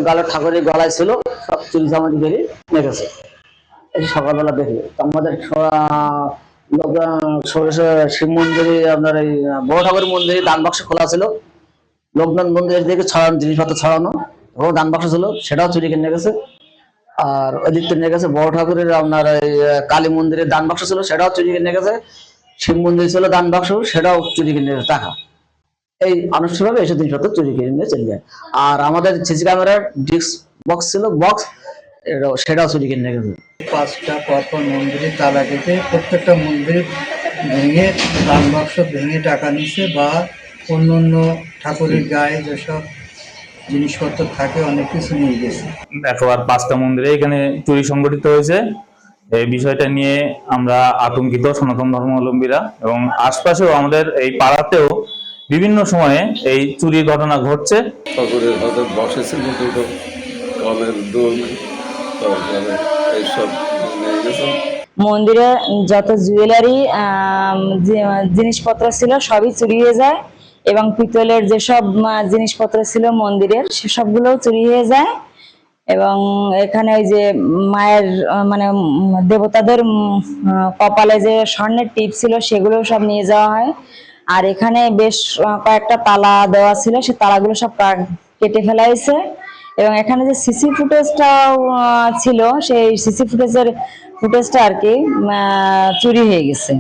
গালের ঠাকুরের গলায় ছিল, সব চুরি চামারি করে নিয়ে গেছে। এই সকালবেলা দেখি আমাদের শিব মন্দিরে আপনার এই বড় ঠাকুরের মন্দিরে দান বাক্স খোলা ছিল, লোকনাথ মন্দিরের দিকে ছড়ানো জিনিসপত্র ছড়ানো, ও দান বাক্স ছিল সেটাও চুরি কিনে গেছে। আর ওইদিক থেকে নিয়ে গেছে বড় ঠাকুরের আপনার এই কালী মন্দিরের দান বাক্স ছিল, সেটাও চুরি কিনে গেছে। শিব মন্দির ছিল দান বাক্স, সেটাও চুরি কিনে গেছে টাকা। এই আনুষ্ঠানিকভাবে এসব জিনিসপত্র চুরি কিনে নিয়ে চলে যায়। আর আমাদের সিসি ক্যামেরার ডিস্ক বক্স ছিল, বক্স সেটাও চুরি কিনে গেছে। 5টা পরপর মন্দিরে তালা কেটে প্রত্যেকটা মন্দির ভেঙে দান বাক্স ভেঙে টাকা নিচ্ছে, বা অন্য অন্য ঠাকুরের গায়ে যেসব জিনিসপত্র থাকে অনেক কিছু নিয়ে গেছে। একবার 5টা মন্দিরে এখানে চুরি সংগঠিত হয়েছে। এই বিষয়টা নিয়ে আমরা আতঙ্কিত সনাতন ধর্মাবলম্বীরা, এবং আশপাশেও আমাদের এই পাড়াতেও বিভিন্ন সময়ে এই চুরির ঘটনা ঘটছে। ঠাকুরের হয়তো বসেছিল দুটো কলের দুল, তারপরে এইসব নিয়ে গেছে। মন্দিরে যত জুয়েলারি জিনিসপত্র ছিল সবই চুরি হয়ে যায়, এবং পিতলের যেসব জিনিসপত্র ছিল মন্দিরের সেসবগুলোও চুরি হয়ে যায়। এবং এখানে ওই যে মায়ের মানে দেবতাদের কপালে যে স্বর্ণের টিপ ছিল সেগুলো সব নিয়ে যাওয়া হয়। আর এখানে বেশ কয়েকটা তালা দেওয়া ছিল, সে তালাগুলো সব কেটে ফেলা হয়েছে। এবং এখানে যে সিসি ফুটেজটাও ছিল, সেই সিসি ফুটেজটা আর কি চুরি হয়ে গেছে।